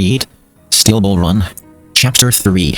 Read Steel Ball Run, Chapter 3.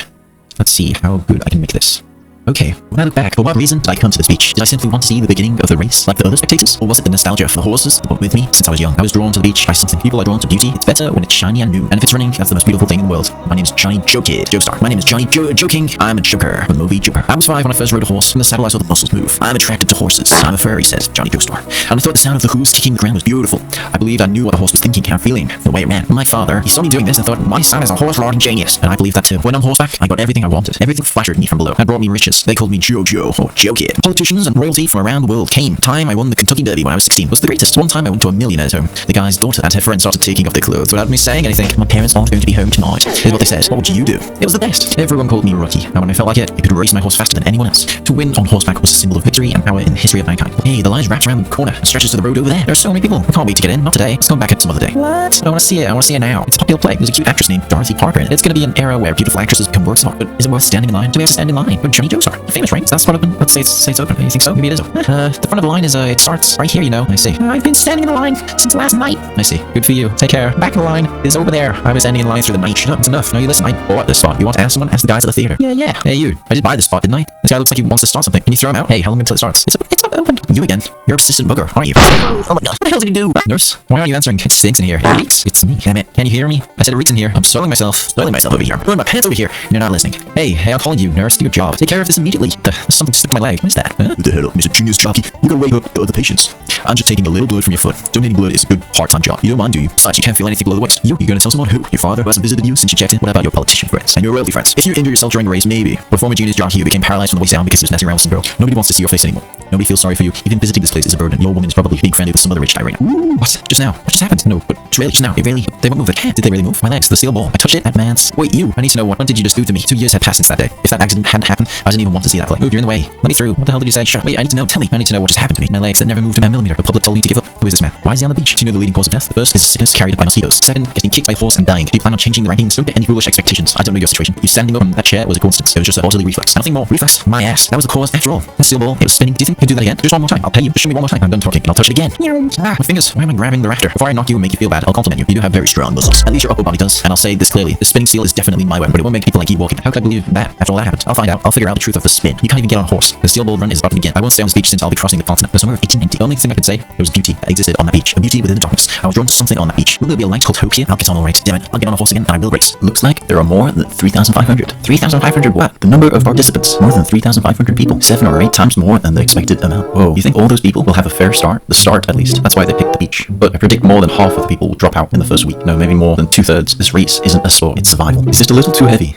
Let's see how good I can make this. Okay, when I look back, for what reason did I come to this beach? Did I simply want to see the beginning of the race like the other spectators? Or was it the nostalgia for the horses that were with me since I was young? I was drawn to the beach by something. People are drawn to beauty. It's better when it's shiny and new. And if it's running, that's the most beautiful thing in the world. My name is Johnny Jokid. Joestar. My name is Johnny Joking. I'm a joker. The movie Joker. I was 5 when I first rode a horse. From the saddle I saw the muscles move. I'm attracted to horses. I'm a furry, says Johnny Joestar. And I thought the sound of the hooves kicking the ground was beautiful. I believed I knew what the horse was thinking and feeling, the way it ran. My father, he saw me doing this and thought, my son is a horse-riding genius. And I believe that too. When on horseback, I got everything I wanted. Everything flattered me from below. That brought me riches. They called me Jojo, or Jokid. Politicians and royalty from around the world came. The time I won the Kentucky Derby when I was 16 was the greatest. One time I went to a millionaire's home. The guy's daughter and her friends started taking off their clothes without me saying anything. My parents aren't going to be home tonight. Here's what they said. What would you do? It was the best. Everyone called me Rocky. And when I felt like it, I could race my horse faster than anyone else. To win on horseback was a symbol of victory and power in the history of mankind. Hey, the line's wrapped around the corner and stretches to the road over there. There are so many people. I can't wait to get in. Not today. Let's go back at some other day. What? I want to see it. I want to see it now. It's a popular play. There's a cute actress named Dorothy Parker in it. It's going to be an era where beautiful actresses become works of art. But is it worth standing in line? Do we have to stand in line? But Johnny Joestar. Famous, right? That's part open. Let's say it's open. You think so? Maybe it is open. The front of the line is, it starts right here, you know. I see. I've been standing in the line since last night. I see. Good for you. Take care. Back of the line is over there. I was standing in line through the night. Shut up. It's enough. No, you listen. I bought this spot. You want to ask someone? Ask the guys at the theater. Yeah. Hey, you. I did buy this spot, didn't I? This guy looks like he wants to start something. Can you throw him out? Hey, how long until it starts? It's not open. You again. You're a persistent bugger, aren't you? Oh my god. What the hell did you do? Nurse, why aren't you answering? It stinks in here. It reeks. It's me. Damn it. Can you hear me? I said it reeks in here. I'm soiling myself over here. I'm pulling my pants over here. You're not listening. Hey, I'm calling you, nurse. Do your job. Take care of this immediately. There's something stuck to my leg. What is that? Huh? What the hell? Mr. Genius Jockey. You gotta wake up the patients. I'm just taking a little blood from your foot. Donating blood is a good part-time job. You don't mind, do you? Besides, you can't feel anything below the waist. You're gonna tell someone who? Your father who hasn't visited you since you checked in? What about your politician friends? And your royalty friends? If you injure yourself during a race, maybe. But former Genius Jockey who became paralyzed from the waist down because he was messing around with some girl. Nobody wants to see your face anymore. Nobody feels sorry for you. Even visiting this place is a burden. Your woman is probably being friendly with some other rich guy right now. Ooh, what? Just now? What just happened? No, but just now. They won't move. Did they really move? My legs, the steel ball. I touched it. That man's. Wait, you. I need to know what did you just do to me? 2 years had passed since that day. If that accident hadn't happened, I didn't even want to see that play. Move, you're in the way. Let me through. What the hell did you say? Shut up. Wait, I need to know. Tell me. I need to know what just happened to me. My legs that never moved a millimeter. The public told me to give up. Who is this man? Why is he on the beach? Do you know the leading cause of death? The first is sickness carried by mosquitoes. Second, getting kicked by a horse and dying. Do you plan on changing the rankings? Don't get any foolish expectations. I don't know your situation. You standing up on that chair was a coincidence. It was just a bodily reflex. Nothing more. Reflex? My ass. That was the cause after all. The steel ball. It was spinning. Do you think you can do that again? Just one more time. I'll pay you. Just show me one more time. I'm done talking and I'll touch it again. My fingers. Why am I grabbing the rafter? Before I knock you and make you feel bad, I'll compliment you. You do have very strong muscles. At least your upper body does. And I'll say this clearly. The spinning steel is definitely my weapon, but it won't make people like you walking. How could I believe that after all that happened? I'll find out. I'll figure out the truth of the spin. You can't even get on a horse. The steel ball run is about to begin. I won't stay on this beach since I'll be crossing the continent. The summer of 1890. The only thing I could say, there was beauty that existed on that beach. A beauty within the darkness. I was drawn to something on that beach. Will there be a light called hope here? I'll get on alright. Damn it. I'll get on a horse again and I will race. Looks like there are more than 3,500. 3,500 what? The number of participants. More than 3,500 people. 7 or 8 times more than the expected amount. Whoa. You think all those people will have a fair start? The start, at least. That's why they picked the beach. But I predict more than half of the people will drop out in the first week. No, maybe more than 2/3. This race isn't a sport. It's survival. It's just a little too heavy.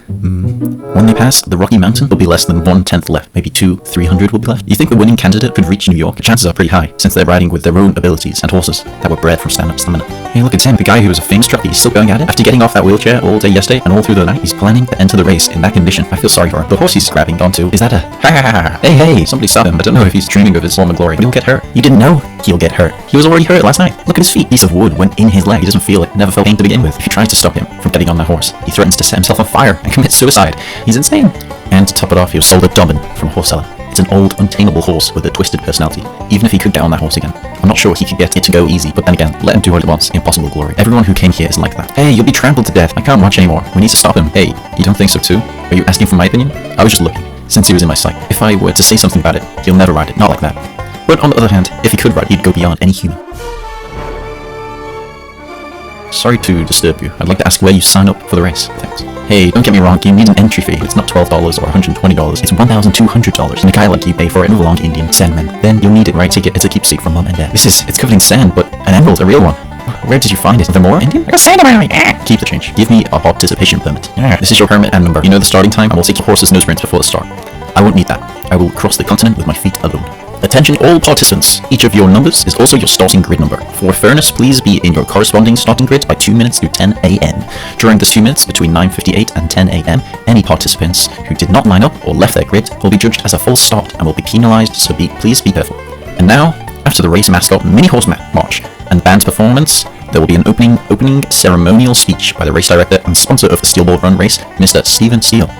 When they pass the Rocky Mountain, there'll be less than 1/10 left. Maybe 200-300 will be left. You think the winning candidate could reach New York? The chances are pretty high, since they're riding with their own abilities and horses that were bred from stand-up stamina. Hey, look at Tim, the guy who was a famous jockey. He's still going at it. After getting off that wheelchair all day yesterday and all through the night, he's planning to enter the race in that condition. I feel sorry for him. The horse he's grabbing onto, is that a Hey, somebody stop him. I don't know if he's dreaming of his former glory, but he'll get hurt. You didn't know he'll get hurt. He was already hurt last night. Look at his feet. Piece of wood went in his leg. He doesn't feel it. Never felt pain to begin with. If you try to stop him from getting on that horse, he threatens to set himself on fire and commit suicide. He's insane. And to top it off, he was sold a dubbin from a horse seller. It's an old, untamable horse with a twisted personality. Even if he could get on that horse again, I'm not sure he could get it to go easy, but then again, let him do what he wants. Impossible glory. Everyone who came here isn't like that. Hey, you'll be trampled to death. I can't watch anymore. We need to stop him. Hey, you don't think so too? Are you asking for my opinion? I was just looking, since he was in my sight. If I were to say something about it, he'll never ride it. Not like that. But on the other hand, if he could ride, he'd go beyond any human. Sorry to disturb you. I'd like to ask where you sign up for the race. Thanks. Hey, don't get me wrong, you need an entry fee. It's not $12 or $120, it's $1,200. And a guy like you pay for it in a long Indian sandman. Then you'll need it, right? Take it as a keepsake from mom and dad. It's covered in sand, but an emerald, a real one. Where did you find it? Is there more Indian? I got sand in my eye. Keep the change. Give me a participation permit. This is your permit and number. You know the starting time? I will take your horse's nose rinse before the start. I won't need that. I will cross the continent with my feet alone. Attention all participants, each of your numbers is also your starting grid number. For fairness, please be in your corresponding starting grid by 2 minutes through 10 AM. During the 2 minutes between 9:58 and 10 AM, any participants who did not line up or left their grid will be judged as a false start and will be penalized, so please be careful. And now, after the race mascot mini horse march and band performance, there will be an opening ceremonial speech by the race director and sponsor of the Steel Ball Run race, Mr. Stephen Steele.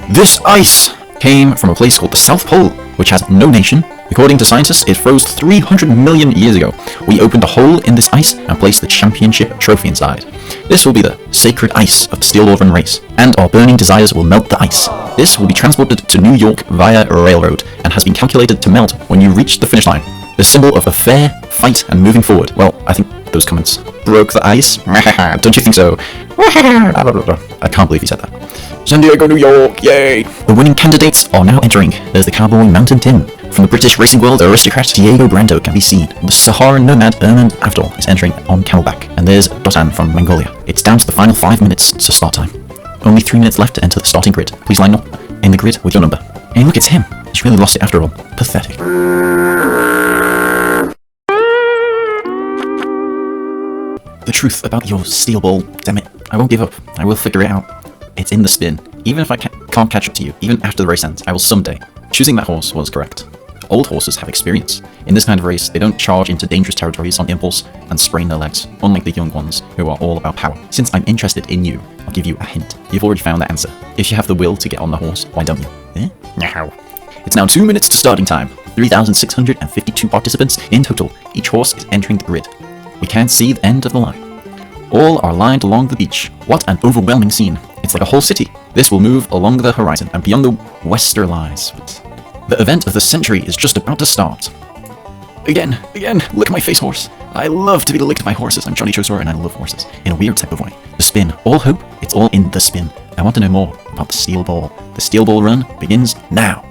This ice came from a place called the South Pole, which has no nation, According to scientists, it froze 300 million years ago. We opened a hole in this ice and placed the championship trophy inside. This will be the sacred ice of the Steel Ball Run race, and our burning desires will melt the ice. This will be transported to New York via railroad, and has been calculated to melt when you reach the finish line. The symbol of a fair fight and moving forward. Well, I think those comments broke the ice. Don't you think so? I can't believe he said that. San Diego, New York, yay! The winning candidates are now entering. There's the cowboy Mountain Tim. From the British racing world, aristocrat Diego Brando can be seen. The Saharan nomad Ermand Avdol is entering on camelback. And there's Dotan from Mongolia. It's down to the final 5 minutes to start time. Only 3 minutes left to enter the starting grid. Please line up in the grid with your number. Hey, look, it's him. He's really lost it after all. Pathetic. The truth about your steel ball, damn it. I won't give up. I will figure it out. It's in the spin. Even if I can't catch up to you, even after the race ends, I will someday. Choosing that horse was correct. Old horses have experience. In this kind of race, they don't charge into dangerous territories on impulse and sprain their legs, unlike the young ones, who are all about power. Since I'm interested in you, I'll give you a hint. You've already found the answer. If you have the will to get on the horse, why don't you? No. It's now 2 minutes to starting time. 3,652 participants in total. Each horse is entering the grid. We can't see the end of the line. All are lined along the beach. What an overwhelming scene. It's like a whole city. This will move along the horizon and beyond the western lies. The event of the century is just about to start. Again, lick my face, horse. I love to be licked by horses. I'm Johnny Chosor and I love horses. In a weird type of way. The spin. All hope, it's all in the spin. I want to know more about the steel ball. The steel ball run begins now.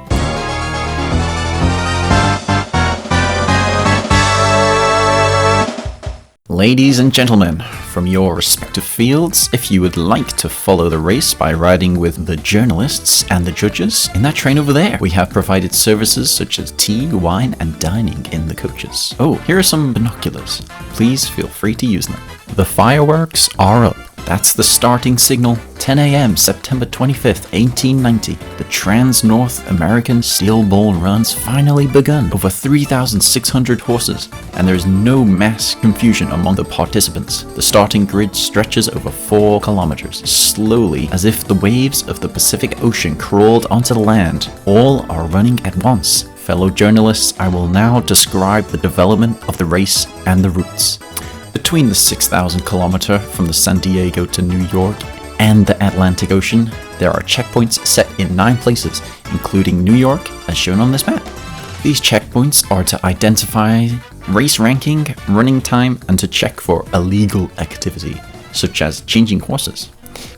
Ladies and gentlemen, from your respective fields, if you would like to follow the race by riding with the journalists and the judges in that train over there, we have provided services such as tea, wine, and dining in the coaches. Oh, here are some binoculars. Please feel free to use them. The fireworks are up. That's the starting signal. 10 a.m. September 25th, 1890. The Trans-North American Steel Ball Run's finally begun. Over 3,600 horses, and there is no mass confusion among the participants. The starting grid stretches over 4 kilometers, slowly, as if the waves of the Pacific Ocean crawled onto the land. All are running at once. Fellow journalists, I will now describe the development of the race and the routes. Between the 6,000 kilometer from the San Diego to New York and the Atlantic Ocean, there are checkpoints set in 9 places, including New York, as shown on this map. These checkpoints are to identify race ranking, running time, and to check for illegal activity, such as changing horses.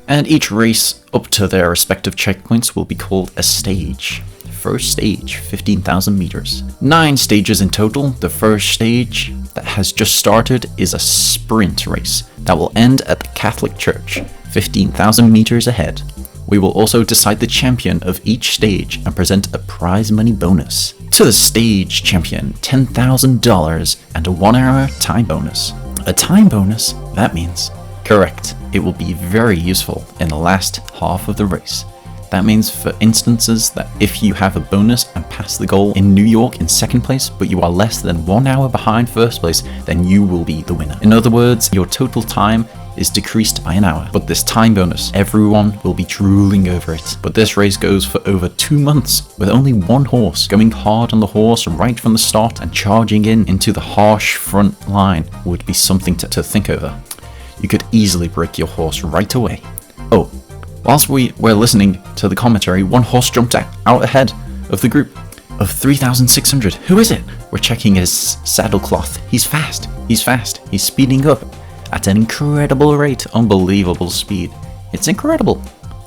And each race up to their respective checkpoints will be called a stage. First stage, 15,000 meters. 9 stages in total. The first stage that has just started is a sprint race that will end at the Catholic Church, 15,000 meters ahead. We will also decide the champion of each stage and present a prize money bonus. To the stage champion, $10,000 and a 1-hour time bonus. A time bonus? That means, correct, it will be very useful in the last half of the race. That means for instances that if you have a bonus and pass the goal in New York in second place, but you are less than 1 hour behind first place, then you will be the winner. In other words, your total time is decreased by an hour. But this time bonus, everyone will be drooling over it. But this race goes for over 2 months with only 1 horse. Going hard on the horse right from the start and charging into the harsh front line would be something to think over. You could easily break your horse right away. Oh, whilst we were listening to the commentary, 1 horse jumped out ahead of the group of 3,600. Who is it? We're checking his saddle cloth. He's fast. He's speeding up at an incredible rate. Unbelievable speed. It's incredible.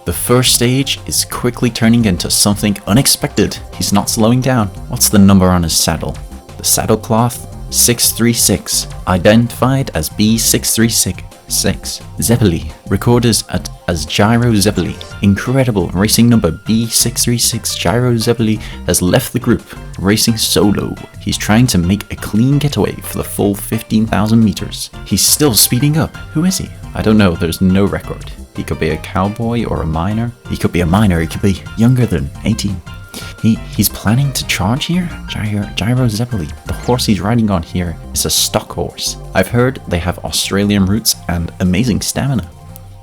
The first stage is quickly turning into something unexpected. He's not slowing down. What's the number on his saddle? The saddle cloth, 636. Identified as B636. Zeppeli, recorded as Gyro Zeppeli. Incredible, racing number B636 Gyro Zeppeli has left the group, racing solo. He's trying to make a clean getaway for the full 15,000 meters. He's still speeding up. Who is he? I don't know, there's no record. He could be a cowboy or a miner. He could be younger than 18. He's planning to charge here? Gyro Zeppeli. The horse he's riding on here is a stock horse. I've heard they have Australian roots and amazing stamina.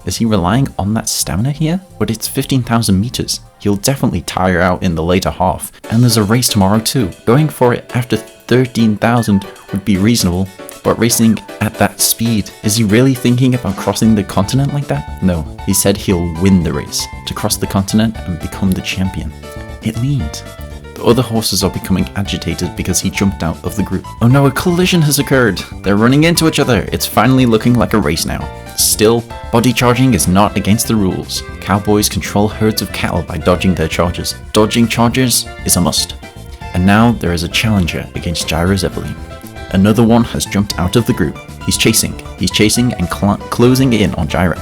Is he relying on that stamina here? But it's 15,000 meters. He'll definitely tire out in the later half. And there's a race tomorrow too. Going for it after 13,000 would be reasonable. But racing at that speed, is he really thinking about crossing the continent like that? No, he said he'll win the race, to cross the continent and become the champion. It leaned. The other horses are becoming agitated because he jumped out of the group. Oh no, a collision has occurred. They're running into each other. It's finally looking like a race now. Still, body charging is not against the rules. Cowboys control herds of cattle by dodging their charges. Dodging charges is a must. And now there is a challenger against Gyro Zeppeli. Another one has jumped out of the group. He's chasing and closing in on Gyro.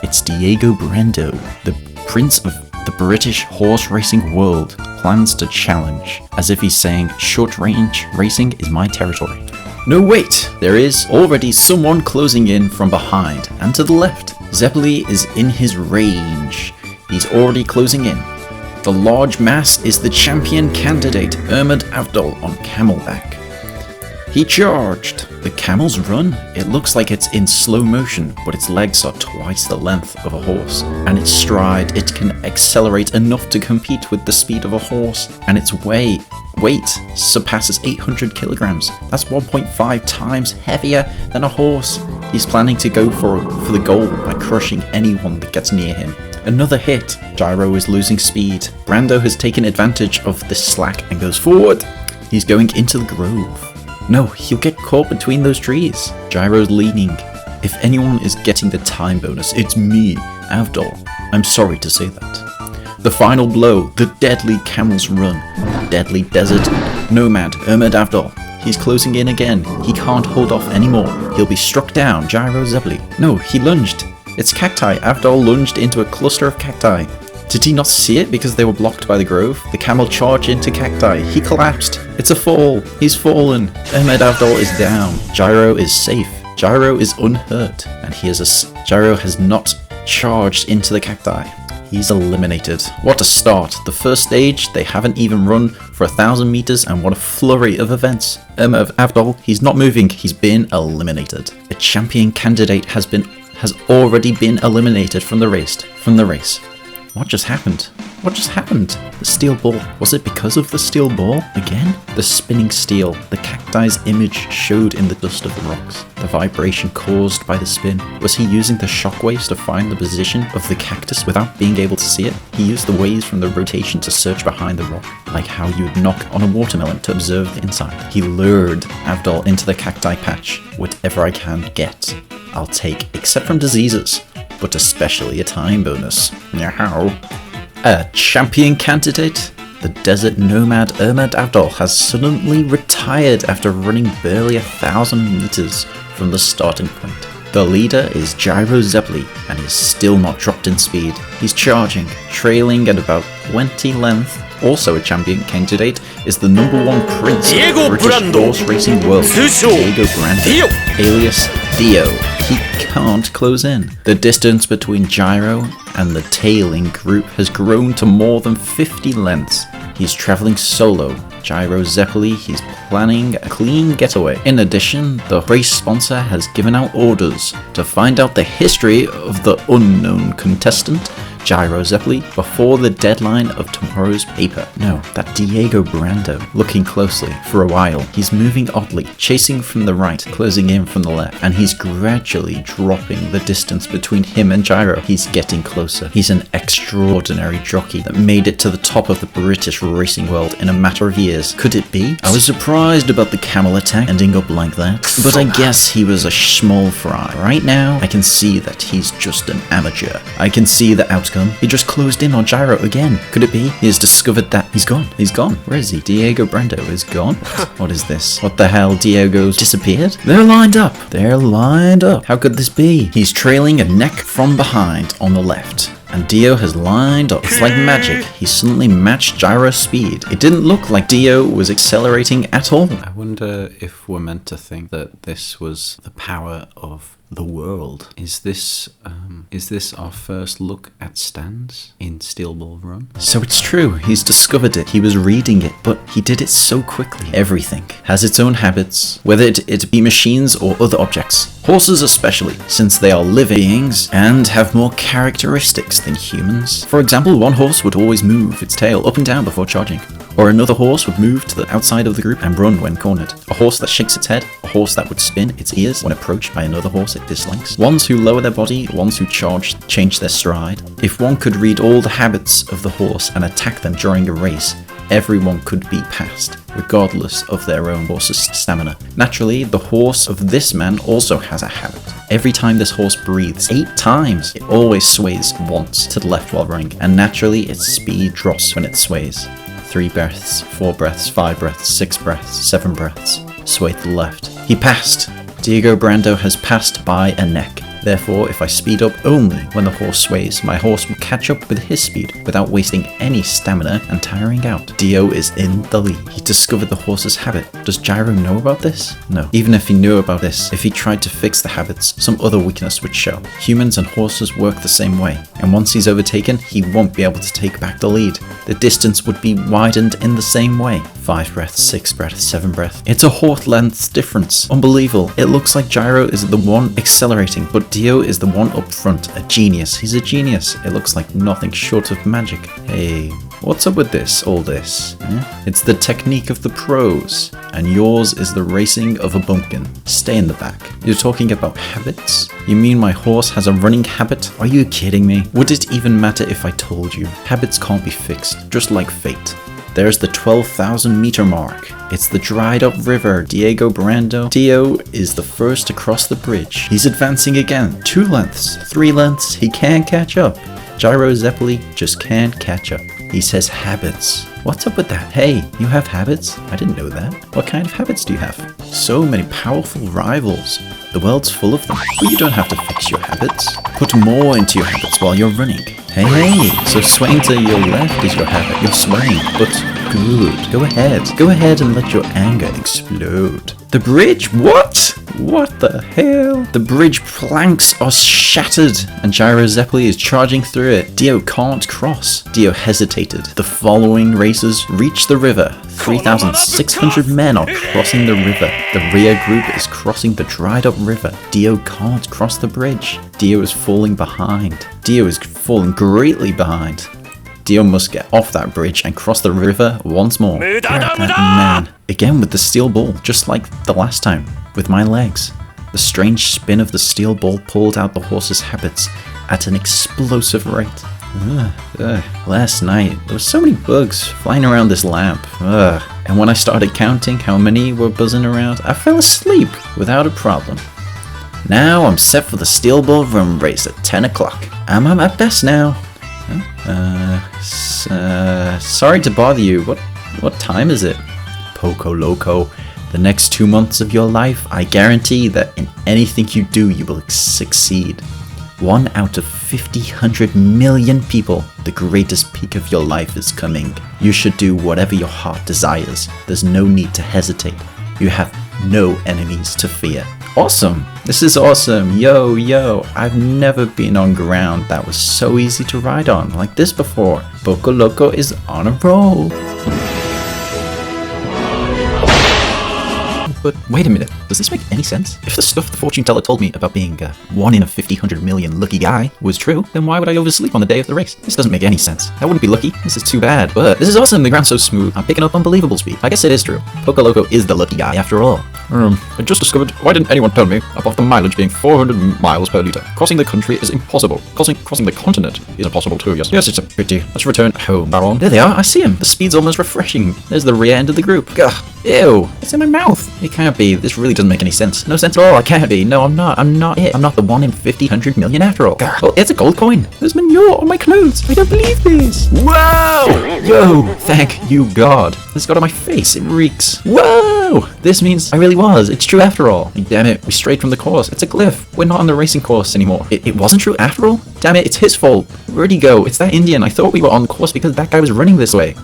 It's Diego Brando, the prince of the British horse racing world, plans to challenge, as if he's saying short range racing is my territory. No wait, there is already someone closing in from behind and to the left. Zeppeli is in his range. He's already closing in. The large mass is the champion candidate, Ahmed Avdol on camelback. He charged. The camel's run, it looks like it's in slow motion, but its legs are twice the length of a horse. And its stride, it can accelerate enough to compete with the speed of a horse. And its weight surpasses 800 kilograms. That's 1.5 times heavier than a horse. He's planning to go for the goal by crushing anyone that gets near him. Another hit. Gyro is losing speed. Brando has taken advantage of this slack and goes forward. He's going into the grove. No, he'll get caught between those trees. Gyro's leaning. If anyone is getting the time bonus, it's me, Avdol. I'm sorry to say that. The final blow, the deadly camel's run. Deadly desert nomad, Ahmed Avdol. He's closing in again. He can't hold off anymore. He'll be struck down, Gyro Zeppeli. No, he lunged. It's cacti. Avdol lunged into a cluster of cacti. Did he not see it because they were blocked by the grove? The camel charged into cacti. He collapsed. It's a fall. He's fallen. Ahmed Avdol is down. Gyro is safe. Gyro is unhurt. And Gyro has not charged into the cacti. He's eliminated. What a start. The first stage, they haven't even run for 1,000 meters, and what a flurry of events. Ahmed Avdol, he's not moving. He's been eliminated. A champion candidate has already been eliminated from the race. What just happened? What just happened? The steel ball. Was it because of the steel ball? Again? The spinning steel. The cacti's image showed in the dust of the rocks. The vibration caused by the spin. Was he using the shockwaves to find the position of the cactus without being able to see it? He used the waves from the rotation to search behind the rock, like how you would knock on a watermelon to observe the inside. He lured Avdol into the cacti patch. Whatever I can get, I'll take, except from diseases. But especially a time bonus. Now, a champion candidate? The desert nomad Ahmed Avdol has suddenly retired after running barely 1,000 meters from the starting point. The leader is Gyro Zeppeli, and he's still not dropped in speed. He's charging, trailing at about 20 length. Also a champion candidate is the #1 prince of the British horse racing world, Diego Brando, alias Dio. He can't close in. The distance between Gyro and the tailing group has grown to more than 50 lengths. He's traveling solo. Gyro Zeppeli, he's planning a clean getaway. In addition, the race sponsor has given out orders to find out the history of the unknown contestant, Gyro Zeppeli, before the deadline of tomorrow's paper. No, that Diego Brando. Looking closely, for a while, he's moving oddly, chasing from the right, closing in from the left, and he's gradually dropping the distance between him and Gyro. He's getting closer. He's an extraordinary jockey that made it to the top of the British racing world in a matter of years. Could it be? I was surprised about the camel attack ending up like that, but I guess he was a small fry. Right now, I can see that he's just an amateur. I can see the outcome. He just closed in on Gyro again. Could it be? He has discovered that he's gone. He's gone. Where is he? Diego Brando is gone. What is this? What the hell? Diego's disappeared? They're lined up. They're lined up. How could this be? He's trailing a neck from behind on the left. And Dio has lined up. It's like magic. He suddenly matched Gyro's speed. It didn't look like Dio was accelerating at all. I wonder if we're meant to think that this was the power of the world. Is this our first look at stands in Steel Ball Run? So it's true, he's discovered it. He was reading it, but he did it so quickly. Everything has its own habits, whether it be machines or other objects. Horses especially, since they are living beings and have more characteristics than humans. For example, one horse would always move its tail up and down before charging. Or another horse would move to the outside of the group and run when cornered. A horse that shakes its head, a horse that would spin its ears when approached by another horse it dislikes. Ones who lower their body, ones who change their stride. If one could read all the habits of the horse and attack them during a race, everyone could be passed, regardless of their own horse's stamina. Naturally, the horse of this man also has a habit. Every time this horse breathes, 8 times, it always sways once to the left while running, and naturally its speed drops when it sways. 3 breaths, 4 breaths, 5 breaths, 6 breaths, 7 breaths, sway to the left. He passed. Diego Brando has passed by a neck. Therefore, if I speed up only when the horse sways, my horse will catch up with his speed without wasting any stamina and tiring out. Dio is in the lead. He discovered the horse's habit. Does Gyro know about this? No. Even if he knew about this, if he tried to fix the habits, some other weakness would show. Humans and horses work the same way, and once he's overtaken, he won't be able to take back the lead. The distance would be widened in the same way. 5 breaths, 6 breaths, 7 breaths. It's a horse length difference. Unbelievable. It looks like Gyro is the one accelerating, but Dio is the one up front. A genius. He's a genius. It looks like nothing short of magic. Hey, what's up with this? All this? It's the technique of the pros, and yours is the racing of a bumpkin. Stay in the back. You're talking about habits? You mean my horse has a running habit? Are you kidding me? Would it even matter if I told you? Habits can't be fixed, just like fate. There's the 12,000 meter mark. It's the dried up river. Diego Brando. Dio is the first to cross the bridge. He's advancing again. 2 lengths, 3 lengths. He can't catch up. Gyro Zeppeli just can't catch up. He says habits. What's up with that? Hey, you have habits? I didn't know that. What kind of habits do you have? So many powerful rivals. The world's full of them. But you don't have to fix your habits. Put more into your habits while you're running. Hey, so swaying to your left is your habit. You're swaying, but good. Go ahead. Go ahead and let your anger explode. The bridge? What? What the hell? The bridge planks are shattered, and Gyro Zeppeli is charging through it. Dio can't cross. Dio hesitated. The following racers reach the river. 3,600 men are crossing the river. The rear group is crossing the dried up river. Dio can't cross the bridge. Dio is falling behind. Dio is falling greatly behind. Dio must get off that bridge and cross the river once more. That man. Again with the steel ball, just like the last time, with my legs. The strange spin of the steel ball pulled out the horse's habits at an explosive rate. Last night, there were so many bugs flying around this lamp. And when I started counting how many were buzzing around, I fell asleep without a problem. Now I'm set for the steel ball run race at 10 o'clock. I'm at my best now. Sorry to bother you. What time is it? Poco Loco. The next 2 months of your life, I guarantee that in anything you do, you will succeed. 1 out of 100 million people, the greatest peak of your life is coming. You should do whatever your heart desires. There's no need to hesitate. You have no enemies to fear. Awesome! This is awesome! Yo! I've never been on ground that was so easy to ride on like this before. Poco Loco is on a roll. But wait a minute, does this make any sense? If the stuff the fortune teller told me about being a 1 in a 100 million lucky guy was true, then why would I oversleep on the day of the race? This doesn't make any sense. I wouldn't be lucky. This is too bad. But this is awesome. The ground's so smooth. I'm picking up unbelievable speed. I guess it is true. Poco Loco is the lucky guy after all. I just discovered, why didn't anyone tell me about the mileage being 400 miles per litre? Crossing the country is impossible. Crossing the continent is impossible too, yes. Yes, it's a pity. Let's return home, Baron. There they are, I see him. The speed's almost refreshing. There's the rear end of the group. Gah, ew, it's in my mouth. It can't be. This really doesn't make any sense. No sense at all. I can't be. No, I'm not it. I'm not the 1 in 100 million after all. Gah. Oh, it's a gold coin. There's manure on my clothes. I don't believe this. Whoa! Yo, thank you, God. This got on my face. It reeks. Whoa! This means I really was. It's true after all. Damn it, we strayed from the course. It's a glyph. We're not on the racing course anymore. It wasn't true after all? Damn it, it's his fault. Where'd he go? It's that Indian. I thought we were on course because that guy was running this way.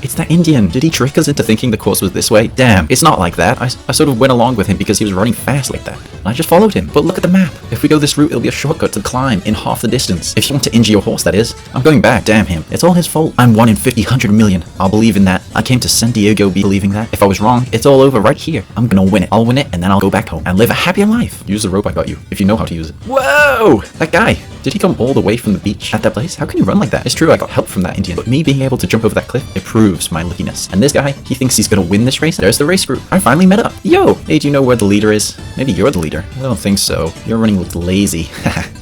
It's that Indian. Did he trick us into thinking the course was this way? Damn, it's not like that. I sort of went along with him because he was running fast like that. And I just followed him. But look at the map. If we go this route, it'll be a shortcut to climb in half the distance. If you want to injure your horse, that is. I'm going back. Damn him. It's all his fault. I'm 1 in 50, 100 million. I'll believe in that. I came to San Diego believing that. If I was wrong, it's all over right here. I'm gonna win it. I'll win it, and then I'll go back home and live a happier life. Use the rope I got you, if you know how to use it. Whoa! That guy. Did he come all the way from the beach at that place? How can you run like that? It's true, I got help from that Indian, but me being able to jump over that cliff, it proves my luckiness. And this guy, he thinks he's gonna win this race. There's the race group. I finally met up. Yo! Hey, do you know where the leader is? Maybe you're the leader. I don't think so. Your running looks lazy.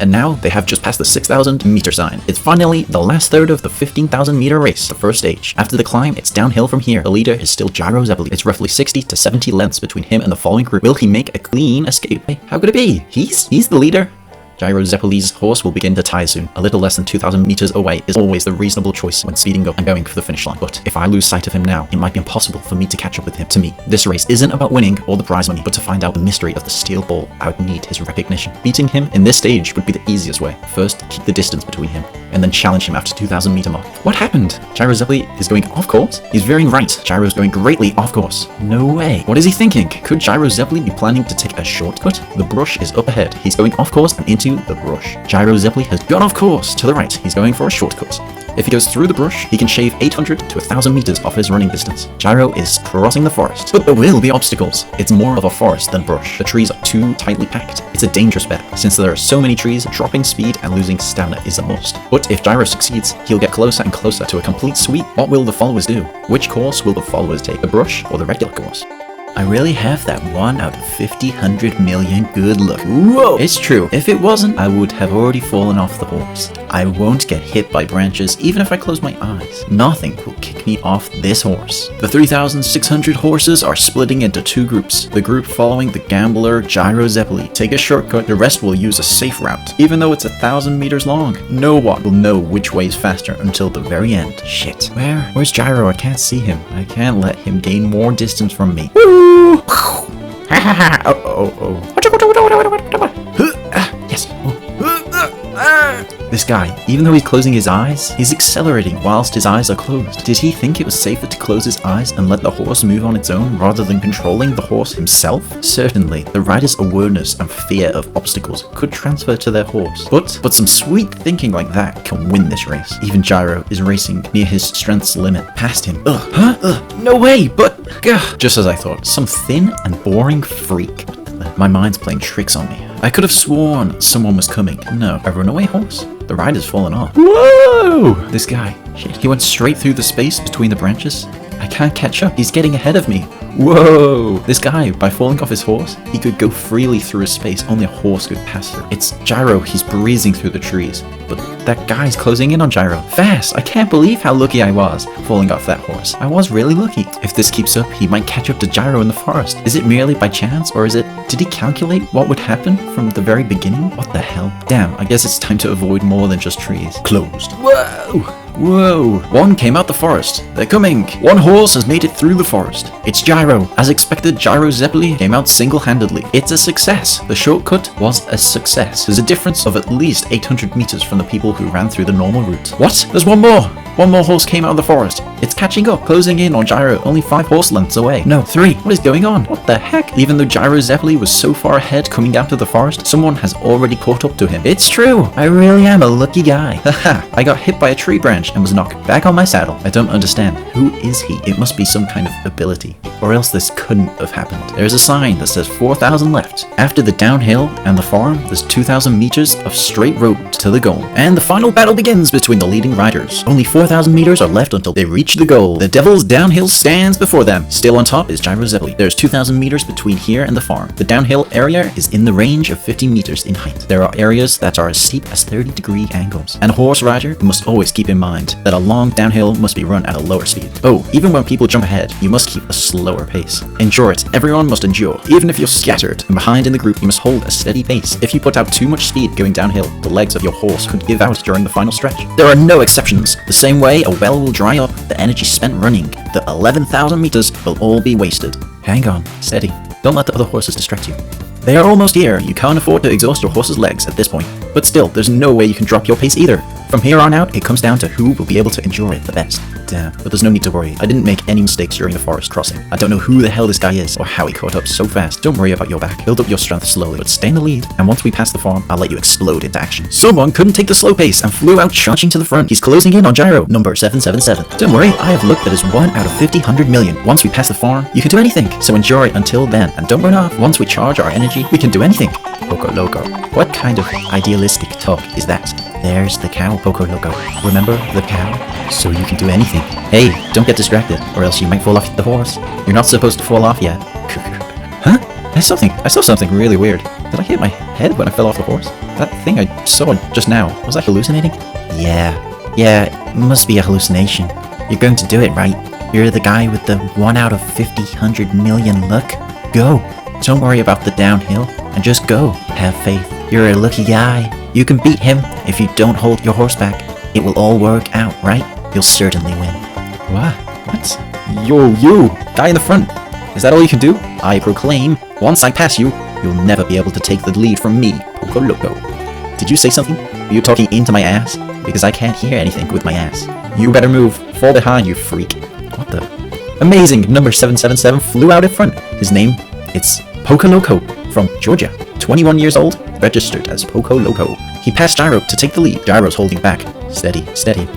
And now they have just passed the 6,000 meter sign. It's finally the last third of the 15,000 meter race, the first stage. After the climb, it's downhill from here. The leader is still Gyro Zeppeli. It's roughly 60 to 70 lengths between him and the following group. Will he make a clean escape? Hey, how could it be? He's the leader. Gyro Zeppeli's horse will begin to tire soon. A little less than 2,000 meters away is always the reasonable choice when speeding up and going for the finish line. But if I lose sight of him now, it might be impossible for me to catch up with him. To me, this race isn't about winning or the prize money, but to find out the mystery of the steel ball, I would need his recognition. Beating him in this stage would be the easiest way. First, keep the distance between him, and then challenge him after 2,000 meter mark. What happened? Gyro Zeppeli is going off course? He's veering right. Gyro's going greatly off course. No way. What is he thinking? Could Gyro Zeppeli be planning to take a shortcut? The brush is up ahead. He's going off course and into the brush. Gyro Zeppeli has gone off course to the right. He's going for a shortcut. If he goes through the brush, he can shave 800 to 1,000 meters off his running distance. Gyro is crossing the forest, but there will be obstacles. It's more of a forest than brush. The trees are too tightly packed. It's a dangerous bet. Since there are so many trees, dropping speed and losing stamina is a must. But if Gyro succeeds, he'll get closer and closer to a complete sweep. What will the followers do? Which course will the followers take? The brush or the regular course? I really have that 1 out of 50, 100 million good luck. Whoa! It's true. If it wasn't, I would have already fallen off the horse. I won't get hit by branches even if I close my eyes. Nothing will kick me off this horse. The 3,600 horses are splitting into 2 groups. The group following the gambler Gyro Zeppeli take a shortcut. The rest will use a safe route. Even though it's 1,000 meters long, no one will know which way is faster until the very end. Shit. Where's Gyro? I can't see him. I can't let him gain more distance from me. Woo! Yes. This guy, even though he's closing his eyes, he's accelerating whilst his eyes are closed. Did he think it was safer to close his eyes and let the horse move on its own rather than controlling the horse himself? Certainly, the rider's awareness and fear of obstacles could transfer to their horse. But some sweet thinking like that can win this race. Even Gyro is racing near his strength's limit. Past him. No way, but... Just as I thought, some thin and boring freak. My mind's playing tricks on me. I could have sworn someone was coming. No, a runaway horse? The rider's fallen off. Whoa! This guy. Shit, he went straight through the space between the branches. I can't catch up. He's getting ahead of me. Whoa! This guy, by falling off his horse, he could go freely through a space only a horse could pass through. It's Gyro, he's breezing through the trees. But that guy's closing in on Gyro. Fast! I can't believe how lucky I was falling off that horse. I was really lucky. If this keeps up, he might catch up to Gyro in the forest. Is it merely by chance, or did he calculate what would happen from the very beginning? What the hell? Damn, I guess it's time to avoid more than just trees. Closed. Whoa! Whoa! One came out the forest. They're coming! One horse has made it through the forest. It's Gyro. As expected, Gyro Zeppeli came out single-handedly. It's a success. The shortcut was a success. There's a difference of at least 800 meters from the people who ran through the normal route. What? There's one more! One more horse came out of the forest. It's catching up, closing in on Gyro, only 5 horse lengths away. No, 3. What is going on? What the heck? Even though Gyro Zeppeli was so far ahead coming out of the forest, someone has already caught up to him. It's true. I really am a lucky guy. Haha, I got hit by a tree branch and was knocked back on my saddle. I don't understand. Who is he? It must be some kind of ability, or else this couldn't have happened. There's a sign that says 4,000 left. After the downhill and the farm, there's 2,000 meters of straight road to the goal. And the final battle begins between the leading riders. Only 4,000 meters are left until they reach the goal. The Devil's Downhill stands before them. Still on top is Gyro Zeppeli. There's 2,000 meters between here and the farm. The downhill area is in the range of 50 meters in height. There are areas that are as steep as 30-degree angles. And a horse rider must always keep in mind that a long downhill must be run at a lower speed. Oh, even when people jump ahead, you must keep a slower pace. Endure it. Everyone must endure. Even if you're scattered and behind in the group, you must hold a steady pace. If you put out too much speed going downhill, the legs of your horse could give out during the final stretch. There are no exceptions. The same way a well will dry up, the energy spent running, the 11,000 meters will all be wasted. Hang on, steady. Don't let the other horses distract you. They are almost here. You can't afford to exhaust your horse's legs at this point. But still, there's no way you can drop your pace either. From here on out, it comes down to who will be able to endure it the best. damn. But there's no need to worry. I didn't make any mistakes during the forest crossing. I don't know who the hell this guy is or how he caught up so fast. Don't worry about your back. Build up your strength slowly, but stay in the lead. And once we pass the farm, I'll let you explode into action. Someone couldn't take the slow pace and flew out charging to the front. He's closing in on gyro number 777. Don't worry, I have looked at his 1 out of 50 100 million. Once we pass the farm, you can do anything. So enjoy until then, and don't run off. Once we charge our energy, we can do anything. Poco Loco. What kind of idealistic talk is that? There's the cow, Poco Loco. Remember the cow? So you can do anything. Hey, don't get distracted, or else you might fall off the horse. You're not supposed to fall off yet. Huh? I saw something really weird. Did I hit my head when I fell off the horse? That thing I saw just now, was I hallucinating? Yeah, it must be a hallucination. You're going to do it, right? You're the guy with the 1 out of 50 100 million luck. Go. Don't worry about the downhill, and just go. Have faith. You're a lucky guy. You can beat him if you don't hold your horse back. It will all work out, right? You'll certainly win. What? Yo, you! Guy in the front! Is that all you can do? I proclaim, once I pass you, you'll never be able to take the lead from me, Poco Loco. Did you say something? Were you talking into my ass? Because I can't hear anything with my ass. You better move. Fall behind, you freak. What the? Amazing! Number 777 flew out in front. His name, it's Poco Loco from Georgia. 21 years old, registered as Poco Loco. He passed Gyro to take the lead. Gyro's holding back. Steady.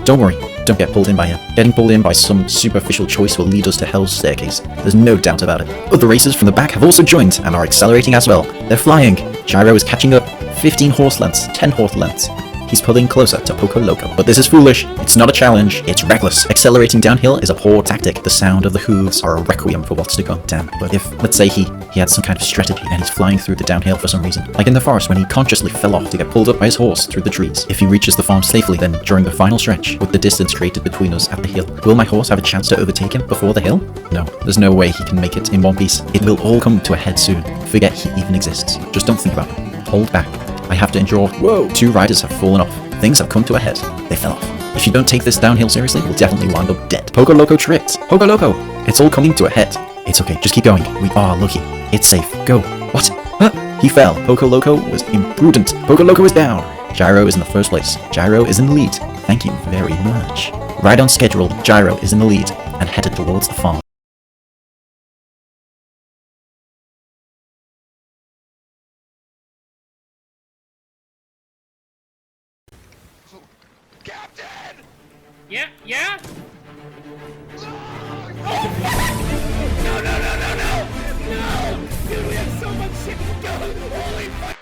Don't worry. Don't get pulled in by him. Getting pulled in by some superficial choice will lead us to Hell's Staircase. There's no doubt about it. Other racers from the back have also joined and are accelerating as well. They're flying. Gyro is catching up. 15 horse lengths, 10 horse lengths. He's pulling closer to Poco Loco. But this is foolish. It's not a challenge. It's reckless. Accelerating downhill is a poor tactic. The sound of the hooves are a requiem for what's to come. Damn. But if, let's say he had some kind of strategy and he's flying through the downhill for some reason, like in the forest when he consciously fell off to get pulled up by his horse through the trees. If he reaches the farm safely, then during the final stretch, with the distance created between us at the hill, will my horse have a chance to overtake him before the hill? No. There's no way he can make it in one piece. It will all come to a head soon. Forget he even exists. Just don't think about it. Hold back. I have to endure. Whoa! 2 riders have fallen off. Things have come to a head. They fell off. If you don't take this downhill seriously, we'll definitely wind up dead. Poco Loco tripped. Poco Loco! It's all coming to a head. It's okay, just keep going. We are lucky. It's safe. Go. What? Huh? He fell. Poco Loco was imprudent. Poco Loco is down. Gyro is in the first place. Gyro is in the lead. Thank you very much. Right on schedule, Gyro is in the lead and headed towards the farm. Captain! Yeah? No! Dude, we have so much shit to do! Holy fuck!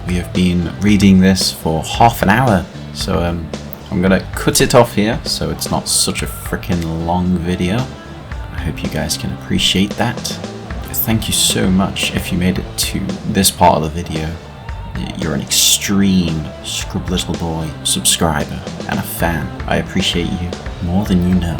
We have been reading this for half an hour, so I'm gonna cut it off here so it's not such a freaking long video. I hope you guys can appreciate that. Thank you so much if you made it to this part of the video. You're an extreme scrub little boy subscriber and a fan. I appreciate you more than you know.